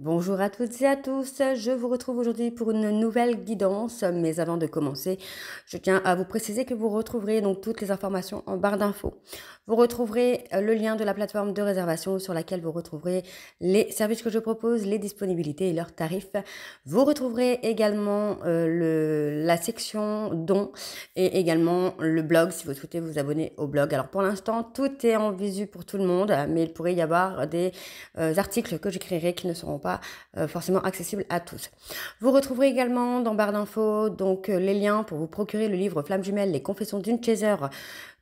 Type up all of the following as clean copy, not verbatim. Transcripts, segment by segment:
Bonjour à toutes et à tous, je vous retrouve aujourd'hui pour une nouvelle guidance, mais avant de commencer, je tiens à vous préciser que vous retrouverez donc toutes les informations en barre d'infos. Vous retrouverez le lien de la plateforme de réservation sur laquelle vous retrouverez les services que je propose, les disponibilités et leurs tarifs. Vous retrouverez également la section dons et également le blog si vous souhaitez vous abonner au blog. Alors pour l'instant, tout est en visu pour tout le monde, mais il pourrait y avoir des articles que j'écrirai qui ne seront pas forcément accessibles à tous. Vous retrouverez également dans barre d'infos donc les liens pour vous procurer le livre Flamme Jumelle, les confessions d'une chaser,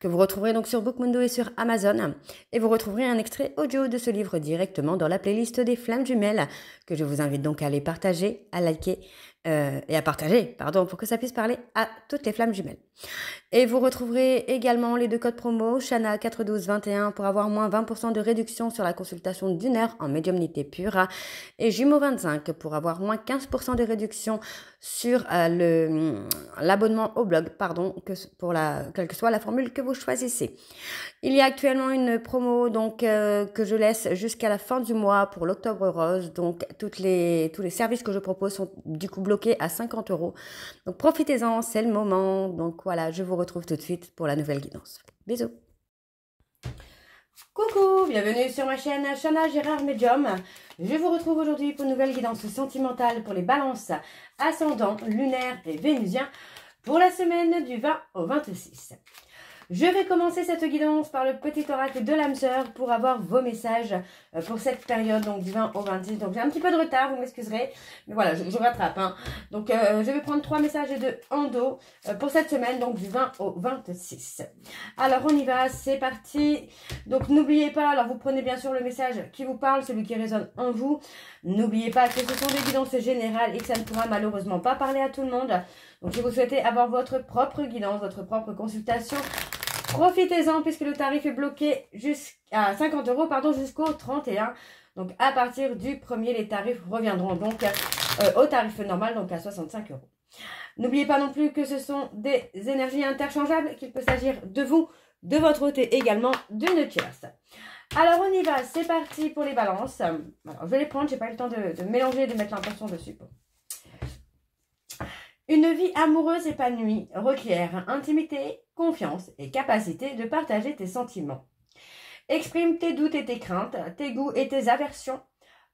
que vous retrouverez donc sur Bookmundo et sur Amazon. Et vous retrouverez un extrait audio de ce livre directement dans la playlist des Flammes Jumelles, que je vous invite donc à aller partager, à liker et à partager, pardon, pour que ça puisse parler à toutes les Flammes Jumelles. Et vous retrouverez également les deux codes promo, Shana 41221 pour avoir moins 20% de réduction sur la consultation d'une heure en médiumnité pure et Jumeau 25 pour avoir moins 15% de réduction sur l'abonnement au blog, pardon, quelle que soit la formule que vous choisissez. Il y a actuellement une promo donc que je laisse jusqu'à la fin du mois pour l'Octobre Rose. Donc tous les services que je propose sont du coup bloqués à 50 €. Donc profitez-en, c'est le moment. Donc voilà, je vous retrouve tout de suite pour la nouvelle guidance. Bisous. Coucou, bienvenue sur ma chaîne Shana Gérard Medium. Je vous retrouve aujourd'hui pour une nouvelle guidance sentimentale pour les balances ascendants, lunaires et vénusiens pour la semaine du 20 au 26. Je vais commencer cette guidance par le petit oracle de l'âme sœur pour avoir vos messages pour cette période, donc du 20 au 26. Donc j'ai un petit peu de retard, vous m'excuserez, mais voilà, je rattrape. Hein. Donc je vais prendre 3 messages de Ando pour cette semaine, donc du 20 au 26. Alors on y va, c'est parti. Donc n'oubliez pas, alors vous prenez bien sûr le message qui vous parle, celui qui résonne en vous. N'oubliez pas que ce sont des guidances générales et que ça ne pourra malheureusement pas parler à tout le monde. Donc si vous souhaitez avoir votre propre guidance, votre propre consultation, profitez-en puisque le tarif est bloqué jusqu'à 50 € pardon, jusqu'au 31. Donc à partir du 1er, les tarifs reviendront donc au tarif normal, donc à 65 €. N'oubliez pas non plus que ce sont des énergies interchangeables, qu'il peut s'agir de vous, de votre côté également, d'une tierce. Alors on y va, c'est parti pour les balances. Alors je vais les prendre, j'ai pas eu le temps de mélanger et de mettre l'impression dessus. Une vie amoureuse épanouie requiert intimité, confiance et capacité de partager tes sentiments. Exprime tes doutes et tes craintes, tes goûts et tes aversions.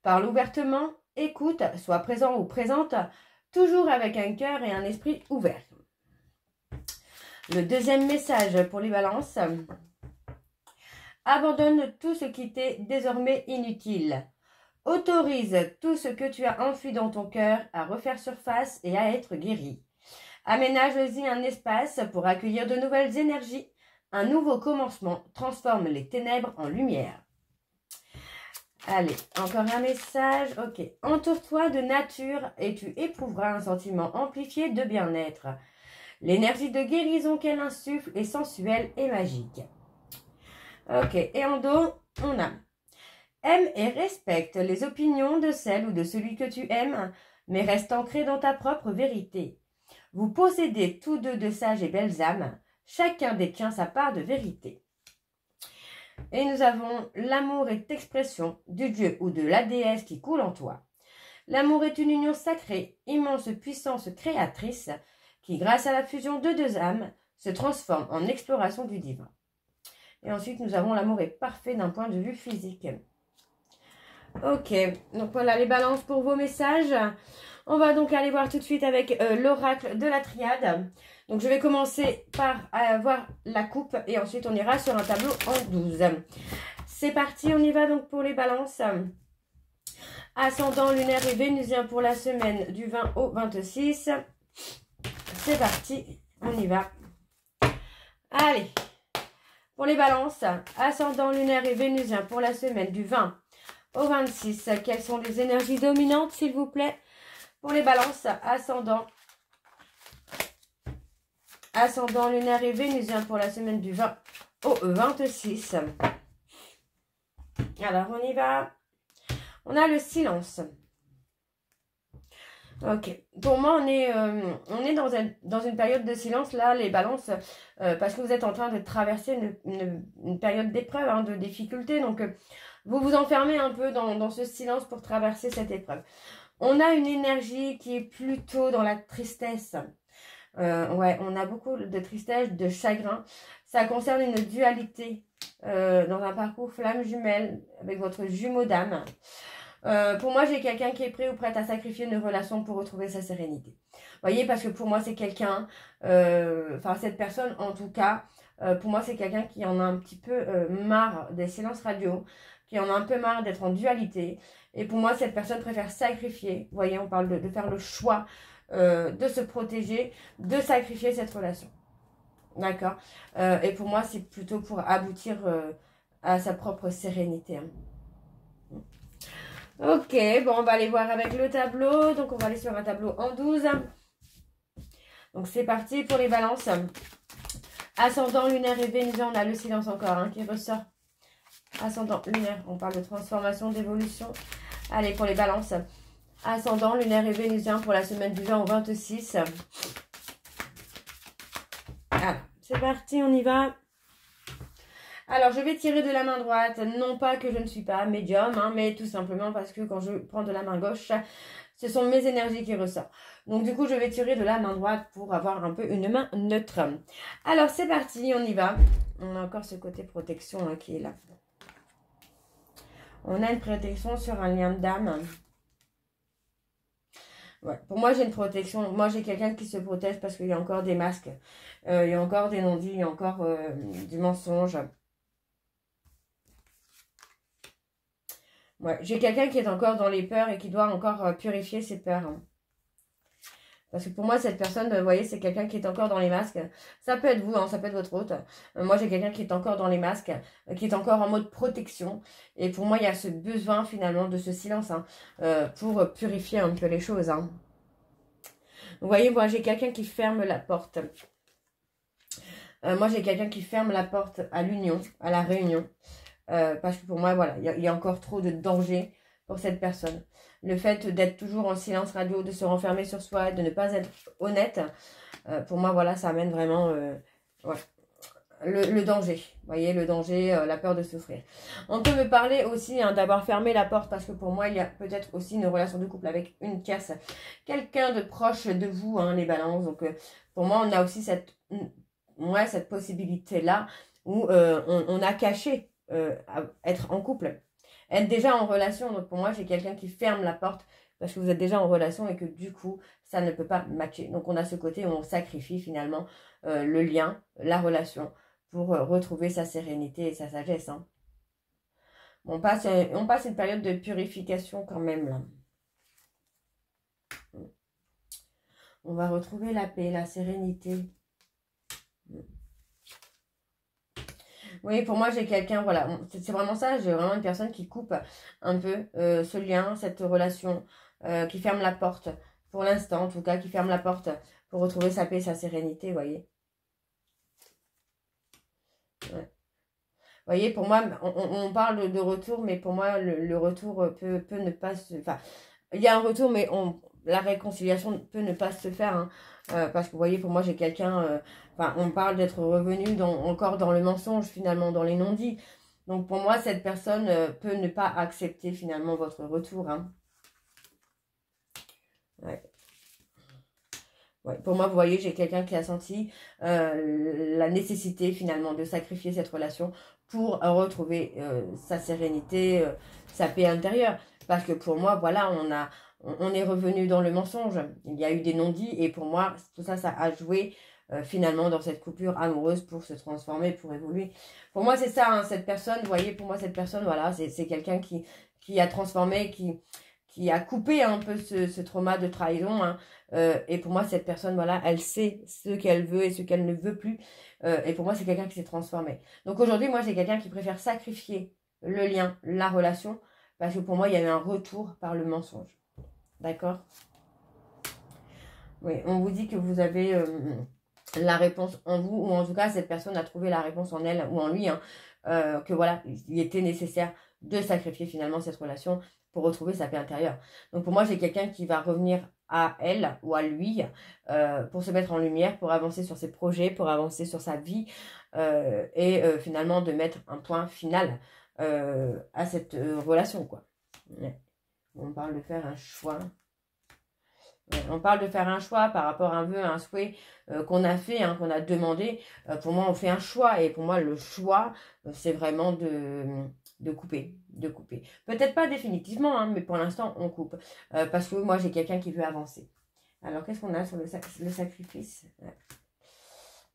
Parle ouvertement, écoute, sois présent ou présente, toujours avec un cœur et un esprit ouvert. Le deuxième message pour les balances. Abandonne tout ce qui t'est désormais inutile. Autorise tout ce que tu as enfui dans ton cœur à refaire surface et à être guéri. Aménage-y un espace pour accueillir de nouvelles énergies. Un nouveau commencement transforme les ténèbres en lumière. Allez, encore un message. Ok. Entoure-toi de nature et tu éprouveras un sentiment amplifié de bien-être. L'énergie de guérison qu'elle insuffle est sensuelle et magique. Ok. Et en dos, on a: aime et respecte les opinions de celle ou de celui que tu aimes, mais reste ancré dans ta propre vérité. Vous possédez tous deux de sages et belles âmes, chacun détient sa part de vérité. Et nous avons: l'amour est expression du dieu ou de la déesse qui coule en toi. L'amour est une union sacrée, immense puissance créatrice, qui grâce à la fusion de deux âmes, se transforme en exploration du divin. Et ensuite nous avons: l'amour est parfait d'un point de vue physique. Ok, donc voilà les balances pour vos messages. On va donc aller voir tout de suite avec l'oracle de la triade. Donc je vais commencer par voir la coupe et ensuite on ira sur un tableau en 12. C'est parti, on y va donc pour les balances. Ascendant lunaire et vénusien pour la semaine du 20 au 26. C'est parti, on y va. Allez, pour les balances, ascendant lunaire et vénusien pour la semaine du 20 au 26. Quelles sont les énergies dominantes, s'il vous plaît, pour les balances ascendant lunaire et vénusien pour la semaine du 20 au 26. Alors, on y va. On a le silence. Ok. Pour moi, on est dans une période de silence, là, les balances, parce que vous êtes en train de traverser une période d'épreuve, hein, de difficulté. Donc, Vous vous enfermez un peu dans ce silence pour traverser cette épreuve. On a une énergie qui est plutôt dans la tristesse. Ouais, on a beaucoup de tristesse, de chagrin. Ça concerne une dualité dans un parcours flamme jumelle avec votre jumeau d'âme. Pour moi, j'ai quelqu'un qui est prêt ou prête à sacrifier une relation pour retrouver sa sérénité. Vous voyez, parce que pour moi, c'est quelqu'un, enfin cette personne en tout cas, pour moi, c'est quelqu'un qui en a un petit peu marre des silences radio, qui en a un peu marre d'être en dualité. Et pour moi, cette personne préfère sacrifier. Vous voyez, on parle de faire le choix de se protéger, de sacrifier cette relation. D'accord. Et pour moi, c'est plutôt pour aboutir à sa propre sérénité. Hein. Ok, bon, on va aller voir avec le tableau. Donc, on va aller sur un tableau en 12. Donc, c'est parti pour les balances. Ascendant, lunaire et vénusien, on a le silence encore hein, qui ressort. Ascendant, lunaire, on parle de transformation, d'évolution. Allez, pour les balances. Ascendant, lunaire et vénusien pour la semaine du 20 au 26. Ah, c'est parti, on y va. Alors, je vais tirer de la main droite. Non pas que je ne suis pas médium, hein, mais tout simplement parce que quand je prends de la main gauche, ce sont mes énergies qui ressortent. Donc, du coup, je vais tirer de la main droite pour avoir un peu une main neutre. Alors, c'est parti, on y va. On a encore ce côté protection hein, qui est là. On a une protection sur un lien d'âme. Ouais. Pour moi, j'ai une protection. Moi, j'ai quelqu'un qui se protège parce qu'il y a encore des masques. Il y a encore des non-dits, il y a encore du mensonge. Ouais. J'ai quelqu'un qui est encore dans les peurs et qui doit encore purifier ses peurs. Hein. Parce que pour moi, cette personne, vous voyez, c'est quelqu'un qui est encore dans les masques. Ça peut être vous, hein, ça peut être votre hôte. Moi, j'ai quelqu'un qui est encore dans les masques, qui est encore en mode protection. Et pour moi, il y a ce besoin finalement de ce silence hein, pour purifier un peu les choses. Hein. Vous voyez, moi, j'ai quelqu'un qui ferme la porte. Moi, j'ai quelqu'un qui ferme la porte à l'union, à la réunion. Parce que pour moi, voilà, il y a encore trop de danger pour cette personne. Le fait d'être toujours en silence radio, de se renfermer sur soi, de ne pas être honnête, pour moi, voilà, ça amène vraiment ouais, le danger. Vous voyez, le danger, la peur de souffrir. On peut me parler aussi hein, d'avoir fermé la porte parce que pour moi, il y a peut-être aussi une relation de couple avec une tierce. Quelqu'un de proche de vous, hein, les balances. Donc, pour moi, on a aussi cette possibilité-là où on a caché être en couple. Être déjà en relation. Donc, pour moi, j'ai quelqu'un qui ferme la porte parce que vous êtes déjà en relation et que du coup, ça ne peut pas matcher. Donc, on a ce côté où on sacrifie finalement le lien, la relation pour retrouver sa sérénité et sa sagesse. Hein. On passe une période de purification quand même là. On va retrouver la paix, la sérénité. Oui, pour moi, j'ai quelqu'un, voilà, c'est vraiment ça, j'ai vraiment une personne qui coupe un peu ce lien, cette relation, qui ferme la porte, pour l'instant en tout cas, qui ferme la porte pour retrouver sa paix, sa sérénité, vous voyez. Ouais. Vous voyez, pour moi, on parle de retour, mais pour moi, le retour peut ne pas se... Enfin, il y a un retour, mais la réconciliation peut ne pas se faire. Hein, parce que vous voyez, pour moi, j'ai quelqu'un... Enfin, on parle d'être revenu encore dans le mensonge, finalement, dans les non-dits. Donc, pour moi, cette personne peut ne pas accepter, finalement, votre retour. Hein. Ouais. Ouais, pour moi, vous voyez, j'ai quelqu'un qui a senti la nécessité, finalement, de sacrifier cette relation pour retrouver sa sérénité, sa paix intérieure. Parce que pour moi, voilà, on est revenu dans le mensonge. Il y a eu des non-dits et pour moi, tout ça, ça a joué finalement dans cette coupure amoureuse pour se transformer, pour évoluer. Pour moi, c'est ça, hein, cette personne, vous voyez, pour moi, cette personne, voilà, c'est quelqu'un qui a transformé, qui a coupé un peu ce trauma de trahison. Hein, et pour moi, cette personne, voilà, elle sait ce qu'elle veut et ce qu'elle ne veut plus. Et pour moi, c'est quelqu'un qui s'est transformé. Donc aujourd'hui, moi, j'ai quelqu'un qui préfère sacrifier le lien, la relation, parce que pour moi, il y a eu un retour par le mensonge. D'accord? Oui, on vous dit que vous avez la réponse en vous, ou en tout cas, cette personne a trouvé la réponse en elle ou en lui, hein, que voilà, il était nécessaire de sacrifier finalement cette relation pour retrouver sa paix intérieure. Donc pour moi, j'ai quelqu'un qui va revenir à elle ou à lui pour se mettre en lumière, pour avancer sur ses projets, pour avancer sur sa vie et finalement de mettre un point final à cette relation, quoi. Ouais. On parle de faire un choix. Ouais, on parle de faire un choix par rapport à un vœu, un souhait qu'on a fait, hein, qu'on a demandé. Pour moi, on fait un choix. Et pour moi, le choix, c'est vraiment de couper. De couper. Peut-être pas définitivement, hein, mais pour l'instant, on coupe. Parce que moi, j'ai quelqu'un qui veut avancer. Alors, qu'est-ce qu'on a sur le sacrifice? Ouais.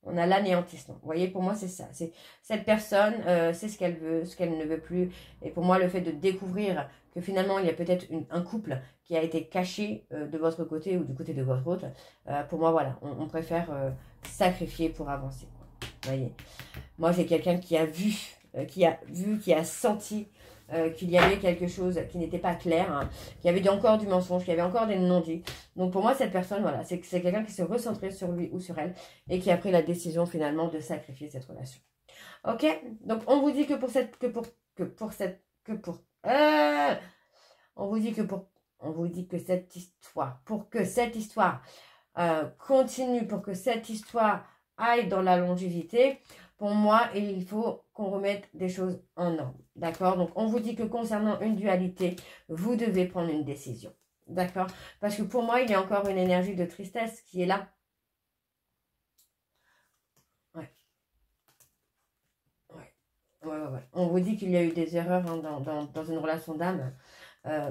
On a l'anéantissement. Vous voyez, pour moi, c'est ça. C'est cette personne, c'est ce qu'elle veut, ce qu'elle ne veut plus. Et pour moi, le fait de découvrir que finalement, il y a peut-être un couple qui a été caché de votre côté ou du côté de votre autre, pour moi, voilà, on préfère sacrifier pour avancer. Vous voyez, moi, j'ai quelqu'un qui a vu, qui a senti qu'il y avait quelque chose qui n'était pas clair, hein, qu'il y avait encore du mensonge, qu'il y avait encore des non-dits. Donc pour moi, cette personne, voilà, c'est quelqu'un qui s'est recentré sur lui ou sur elle et qui a pris la décision finalement de sacrifier cette relation. Ok? Donc on vous dit que pour cette... On vous dit que cette histoire, pour que cette histoire continue, pour que cette histoire aille dans la longévité, pour moi, il faut qu'on remette des choses en ordre. D'accord? Donc, on vous dit que concernant une dualité, vous devez prendre une décision. D'accord? Parce que pour moi, il y a encore une énergie de tristesse qui est là. Ouais. Ouais. On vous dit qu'il y a eu des erreurs, hein, dans une relation d'âme.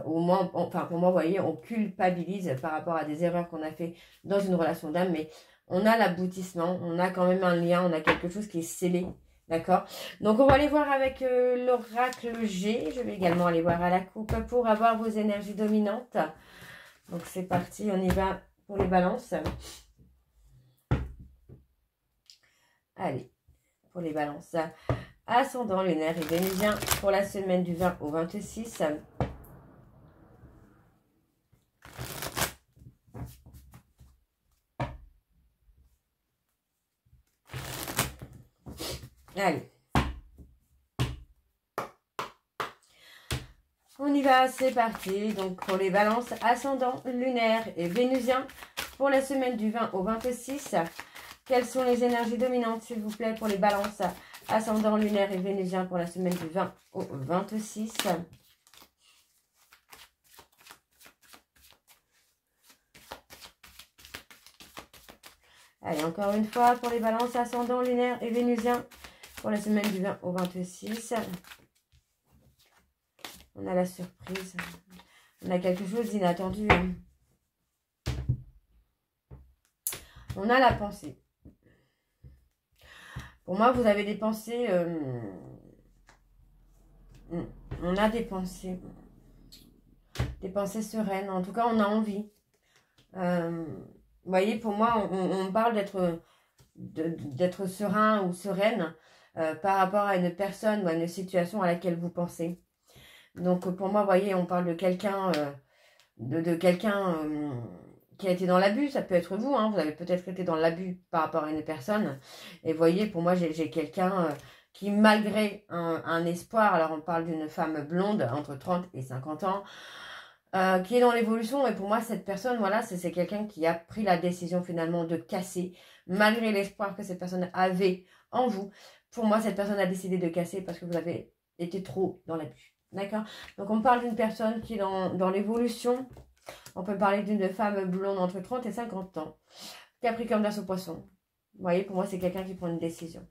Au moins, enfin, pour moi, vous voyez, on culpabilise par rapport à des erreurs qu'on a fait dans une relation d'âme, mais on a l'aboutissement, on a quand même un lien, on a quelque chose qui est scellé, d'accord? Donc, on va aller voir avec l'oracle G. Je vais également aller voir à la coupe pour avoir vos énergies dominantes. Donc, c'est parti, on y va pour les balances. Allez, pour les balances. Ascendant lunaire et vénusien pour la semaine du 20 au 26. Allez. On y va, c'est parti. Donc pour les balances, ascendant lunaire et vénusien pour la semaine du 20 au 26. Quelles sont les énergies dominantes, s'il vous plaît, pour les balances, ascendant lunaire et vénusien pour la semaine du 20 au 26. Allez, encore une fois, pour les balances, ascendant lunaire et vénusien pour la semaine du 20 au 26. On a la surprise. On a quelque chose d'inattendu. On a la pensée. Pour moi, vous avez des pensées... on a des pensées. Des pensées sereines. En tout cas, on a envie. Vous voyez, pour moi, on parle d'être serein ou sereine par rapport à une personne ou à une situation à laquelle vous pensez. Donc, pour moi, vous voyez, on parle de quelqu'un qui a été dans l'abus. Ça peut être vous, hein, vous avez peut-être été dans l'abus par rapport à une personne. Et vous voyez, pour moi, j'ai quelqu'un qui, malgré un espoir, alors on parle d'une femme blonde entre 30 et 50 ans, qui est dans l'évolution. Et pour moi, cette personne, voilà, c'est quelqu'un qui a pris la décision finalement de casser, malgré l'espoir que cette personne avait en vous. Pour moi, cette personne a décidé de casser parce que vous avez été trop dans l'abus. D'accord? Donc, on parle d'une personne qui est dans l'évolution. On peut parler d'une femme blonde entre 30 et 50 ans. Capricorne, Verseau, Poisson. Vous voyez, pour moi, c'est quelqu'un qui prend une décision.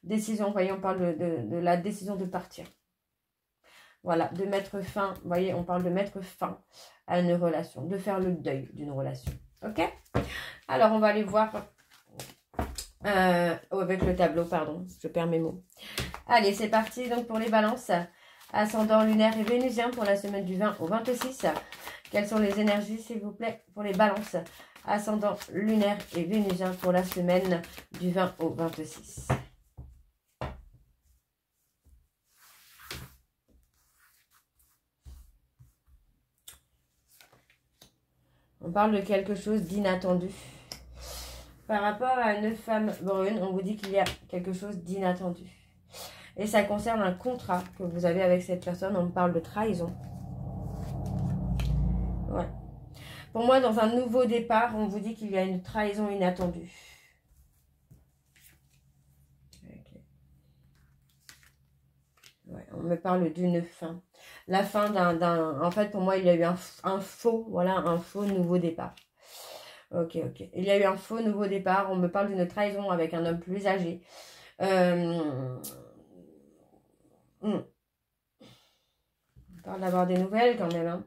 Décision, vous voyez, on parle de la décision de partir. Voilà, de mettre fin, vous voyez, on parle de mettre fin à une relation, de faire le deuil d'une relation. Ok? Alors, on va aller voir avec le tableau, pardon, je perds mes mots. Allez, c'est parti, donc pour les balances, ascendant lunaire et vénusien pour la semaine du 20 au 26. Quelles sont les énergies, s'il vous plaît, pour les balances, ascendant lunaire et vénusien pour la semaine du 20 au 26. On parle de quelque chose d'inattendu. Par rapport à une femme brune, on vous dit qu'il y a quelque chose d'inattendu. Et ça concerne un contrat que vous avez avec cette personne. On parle de trahison. Ouais. Pour moi, dans un nouveau départ, on vous dit qu'il y a une trahison inattendue. Okay. Ouais, on me parle d'une fin. La fin d'un... En fait, pour moi, il y a eu un faux, voilà, un faux nouveau départ. Ok, ok. Il y a eu un faux nouveau départ. On me parle d'une trahison avec un homme plus âgé. On parle d'avoir des nouvelles quand même, hein.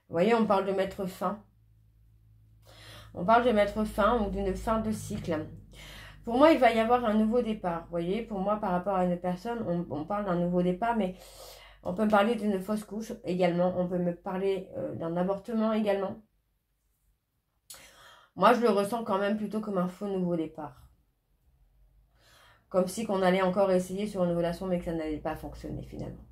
Vous voyez, on parle de mettre fin. On parle de mettre fin ou d'une fin de cycle. Pour moi, il va y avoir un nouveau départ. Vous voyez, pour moi, par rapport à une personne, on parle d'un nouveau départ, mais on peut me parler d'une fausse couche également. On peut me parler d'un avortement également. Moi, je le ressens quand même plutôt comme un faux nouveau départ. Comme si qu'on allait encore essayer sur une relation, mais que ça n'allait pas fonctionner finalement.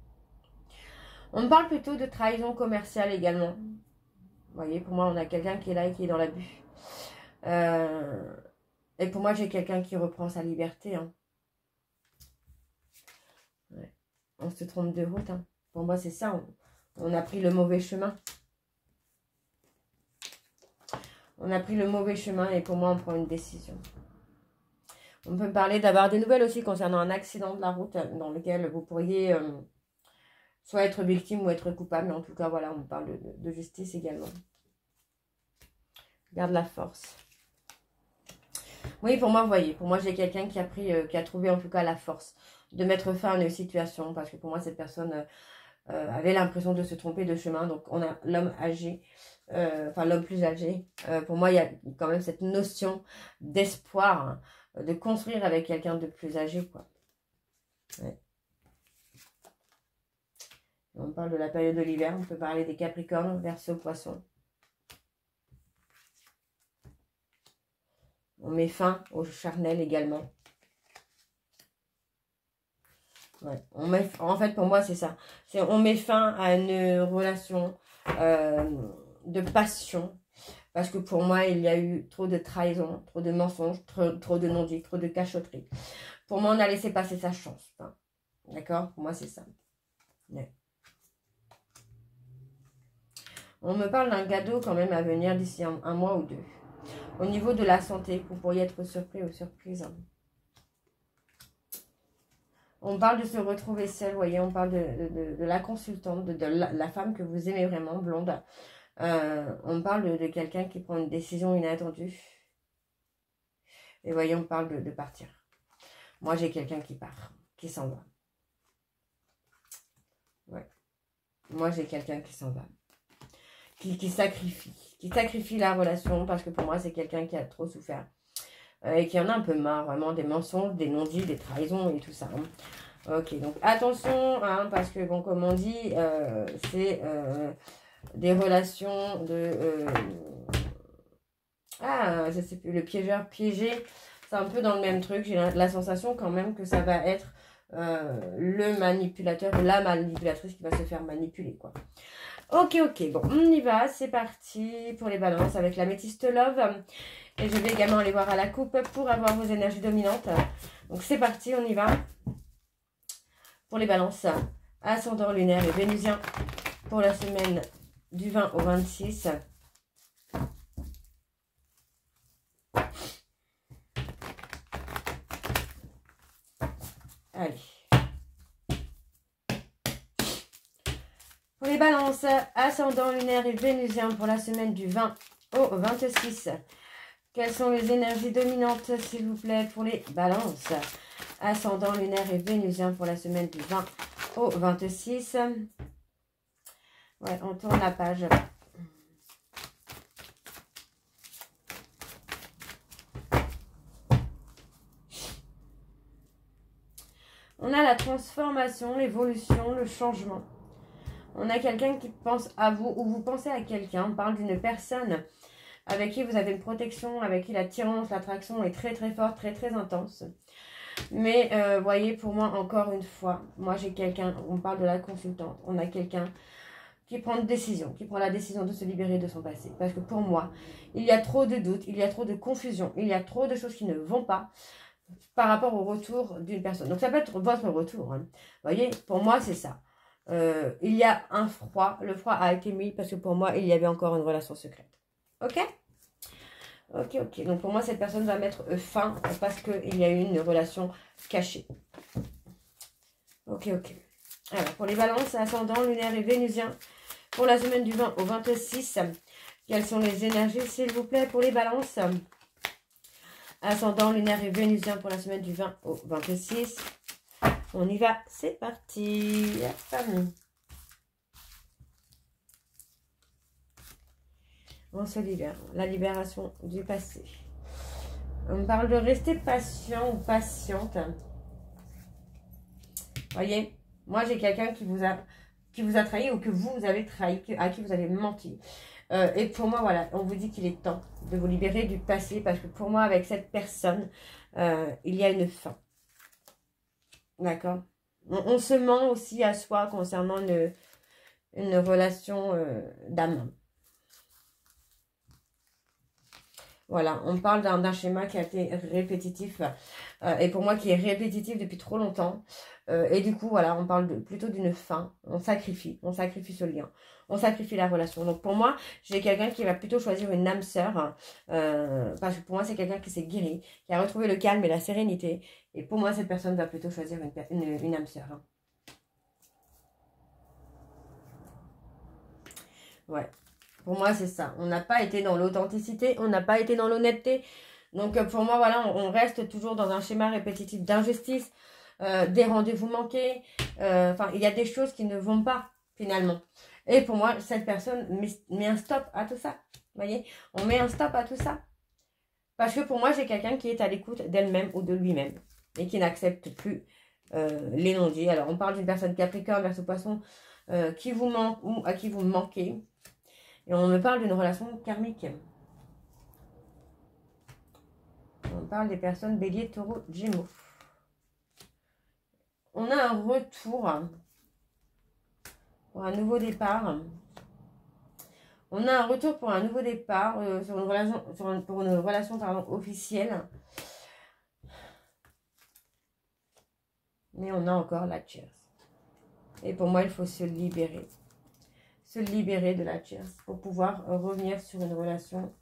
On me parle plutôt de trahison commerciale également. Vous voyez, pour moi, on a quelqu'un qui est là et qui est dans l'abus. Et pour moi, j'ai quelqu'un qui reprend sa liberté. Hein. Ouais. On se trompe de route. Hein. Pour moi, c'est ça. On a pris le mauvais chemin. On a pris le mauvais chemin et pour moi, on prend une décision. On peut me parler d'avoir des nouvelles aussi concernant un accident de la route dans lequel vous pourriez soit être victime ou être coupable. Mais en tout cas, voilà, on me parle de justice également. Garde la force. Oui, pour moi, vous voyez, pour moi, j'ai quelqu'un qui a trouvé en tout cas la force de mettre fin à une situation. Parce que pour moi, cette personne avait l'impression de se tromper de chemin. Donc, on a l'homme âgé, enfin l'homme plus âgé. Pour moi, il y a quand même cette notion d'espoir, hein, de construire avec quelqu'un de plus âgé, quoi. Ouais. On parle de la période de l'hiver, on peut parler des Capricornes, Verseau, Poissons. On met fin au charnel également. Ouais. En fait, pour moi, c'est ça. On met fin à une relation de passion. Parce que pour moi, il y a eu trop de trahison, trop de mensonges, trop de non-dits, trop de cachotteries. Pour moi, on a laissé passer sa chance. Hein. D'accord? Pour moi, c'est ça. Ouais. On me parle d'un cadeau quand même à venir d'ici un mois ou deux. Au niveau de la santé, vous pourriez être surpris ou surprise. Hein. On parle de se retrouver seul, vous voyez, on parle de la consultante, de la femme que vous aimez vraiment, blonde. On parle de quelqu'un qui prend une décision inattendue. Et voyez, on parle de partir. Moi, j'ai quelqu'un qui part, qui s'en va. Ouais. Moi, j'ai quelqu'un qui s'en va. Qui sacrifie la relation parce que pour moi, c'est quelqu'un qui a trop souffert. Et qui en a un peu marre, vraiment, des mensonges, des non-dits, des trahisons et tout ça. Hein. Ok, donc attention, hein, parce que, bon, comme on dit, c'est des relations de... je sais plus, le piégeur piégé, c'est un peu dans le même truc. J'ai la sensation quand même que ça va être le manipulateur ou la manipulatrice qui va se faire manipuler, quoi. Ok, bon, on y va, c'est parti pour les balances avec la métiste Love. Et je vais également aller voir à la coupe pour avoir vos énergies dominantes. Donc c'est parti, on y va. Pour les balances, ascendant lunaire et vénusien pour la semaine du 20 au 26. Allez. Pour les balances, ascendant lunaire et vénusien pour la semaine du 20 au 26. Quelles sont les énergies dominantes, s'il vous plaît, pour les balances? Ascendant lunaire et vénusien pour la semaine du 20 au 26. Ouais, on tourne la page. On a la transformation, l'évolution, le changement. On a quelqu'un qui pense à vous ou vous pensez à quelqu'un. On parle d'une personne avec qui vous avez une protection, avec qui l'attirance, l'attraction est très très forte, très très intense. Mais voyez, pour moi, encore une fois, moi j'ai quelqu'un, on parle de la consultante, on a quelqu'un qui prend une décision, qui prend la décision de se libérer de son passé. Parce que pour moi, il y a trop de doutes, il y a trop de confusion, il y a trop de choses qui ne vont pas par rapport au retour d'une personne. Donc ça peut être votre retour. Hein. Vous voyez, pour moi, c'est ça. Il y a un froid. Le froid a été mis parce que pour moi, il y avait encore une relation secrète. Ok? Ok, ok. Donc pour moi, cette personne va mettre fin parce qu'il y a eu une relation cachée. Ok, ok. Alors, pour les balances, ascendant, lunaire et vénusien, pour la semaine du 20 au 26, quelles sont les énergies, s'il vous plaît, pour les balances? Ascendant, lunaire et vénusien pour la semaine du 20 au 26. On y va, c'est parti. On se libère. La libération du passé. On me parle de rester patient ou patiente. Voyez, moi j'ai quelqu'un qui vous a trahi ou que vous avez trahi, à qui vous avez menti. Et pour moi, voilà, on vous dit qu'il est temps de vous libérer du passé parce que pour moi, avec cette personne, il y a une fin. D'accord? On se ment aussi à soi concernant une relation d'âme. Voilà, on parle d'un schéma qui a été répétitif et pour moi qui est répétitif depuis trop longtemps. Et du coup, voilà, on parle plutôt d'une fin. On sacrifie ce lien, on sacrifie la relation. Donc pour moi, j'ai quelqu'un qui va plutôt choisir une âme sœur parce que pour moi, c'est quelqu'un qui s'est guéri, qui a retrouvé le calme et la sérénité. Et pour moi, cette personne va plutôt choisir une âme sœur. Ouais. Pour moi, c'est ça. On n'a pas été dans l'authenticité, on n'a pas été dans l'honnêteté. Donc, pour moi, voilà, on reste toujours dans un schéma répétitif d'injustice, des rendez-vous manqués. Enfin, il y a des choses qui ne vont pas, finalement. Et pour moi, cette personne met un stop à tout ça. Vous voyez? On met un stop à tout ça. Parce que pour moi, j'ai quelqu'un qui est à l'écoute d'elle-même ou de lui-même et qui n'accepte plus les non-dits. Alors, on parle d'une personne Capricorne, Verseau, Poisson, qui vous manque ou à qui vous manquez. Et on me parle d'une relation karmique. On parle des personnes Bélier, Taureau, Gémeaux. On a un retour pour un nouveau départ. On a un retour pour un nouveau départ sur une relation, pour une relation pardon, officielle. Mais on a encore la tierce. Et pour moi, il faut se libérer. Se libérer de la tierce pour pouvoir revenir sur une relation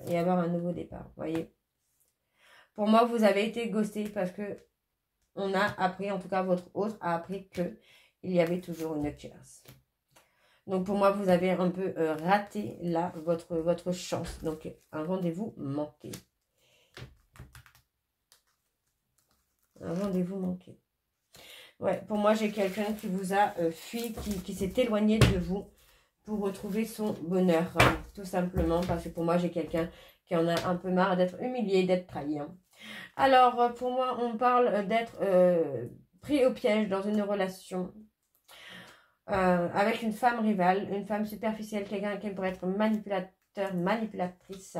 et avoir un nouveau départ. Vous voyez? Pour moi, vous avez été ghosté parce que on a appris, en tout cas votre hôte a appris que il y avait toujours une tierce. Donc pour moi, vous avez un peu raté là votre chance. Donc un rendez-vous manqué. Un rendez-vous manqué. Ouais, pour moi, j'ai quelqu'un qui vous a fui, qui s'est éloigné de vous pour retrouver son bonheur. Tout simplement parce que pour moi, j'ai quelqu'un qui en a un peu marre d'être humilié, d'être trahi. Alors, pour moi, on parle d'être pris au piège dans une relation avec une femme rivale, une femme superficielle, quelqu'un qui pourrait être manipulateur, manipulatrice.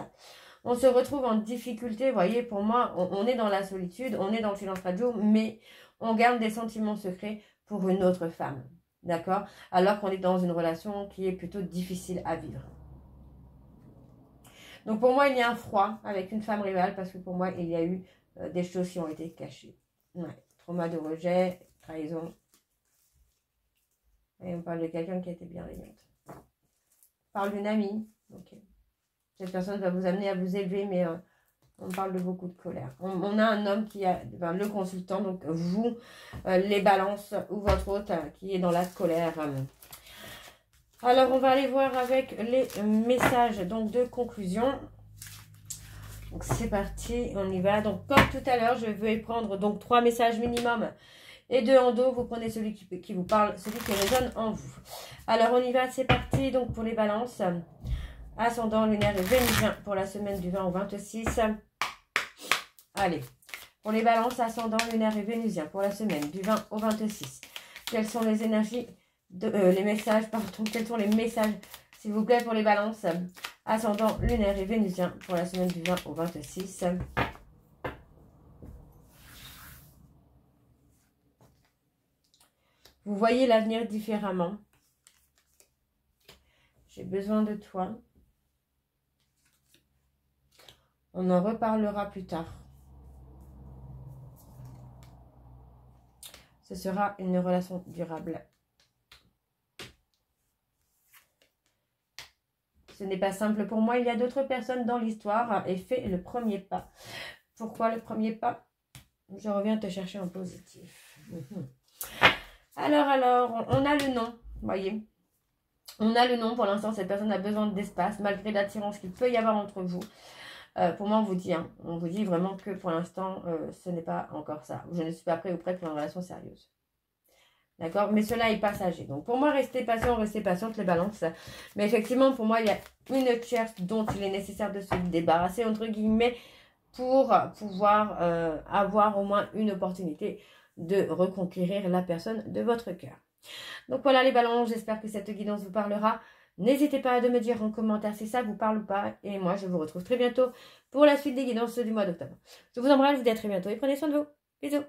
On se retrouve en difficulté, vous voyez, pour moi, on est dans la solitude, on est dans le silence radio, mais on garde des sentiments secrets pour une autre femme, d'accord? Alors qu'on est dans une relation qui est plutôt difficile à vivre. Donc pour moi, il y a un froid avec une femme rivale parce que pour moi, il y a eu des choses qui ont été cachées. Ouais. Trauma de rejet, trahison. Et on parle de quelqu'un qui a été bienveillante. On parle d'une amie. Okay. Cette personne va vous amener à vous élever, mais on parle de beaucoup de colère. On a un homme qui a, le consultant, donc vous, les balances ou votre hôte qui est dans la colère. Alors, on va aller voir avec les messages donc de conclusion. Donc, c'est parti, on y va. Donc, comme tout à l'heure, je vais prendre donc 3 messages minimum et 2 en dos. Vous prenez celui qui vous parle, celui qui résonne en vous. Alors, on y va, c'est parti. Donc, pour les balances, ascendant, lunaire et vénusien pour la semaine du 20 au 26. Allez, pour les balances, ascendant, lunaire et vénusien pour la semaine du 20 au 26. Quelles sont les énergies, les messages, pardon, quels sont les messages, s'il vous plaît, pour les balances, ascendant, lunaire et vénusien pour la semaine du 20 au 26. Vous voyez l'avenir différemment. J'ai besoin de toi. On en reparlera plus tard. Ce sera une relation durable. ce n'est pas simple pour moi. Il y a d'autres personnes dans l'histoire et fais le premier pas. Pourquoi le premier pas? Je reviens te chercher en positif. Alors, on a le nom, voyez. On a le nom, pour l'instant, cette personne a besoin d'espace, malgré l'attirance qu'il peut y avoir entre vous. Pour moi, on vous dit vraiment que pour l'instant, ce n'est pas encore ça. Je ne suis pas prêt ou prête pour une relation sérieuse. D'accord? Mais cela est passager. Donc, pour moi, restez patiente, les balances. Mais effectivement, pour moi, il y a une tierce dont il est nécessaire de se débarrasser, entre guillemets, pour pouvoir avoir au moins une opportunité de reconquérir la personne de votre cœur. Donc voilà les ballons, j'espère que cette guidance vous parlera. N'hésitez pas à me dire en commentaire si ça vous parle ou pas. Et moi, je vous retrouve très bientôt pour la suite des guidances du mois d'octobre. Je vous embrasse, je vous dis à très bientôt et prenez soin de vous. Bisous.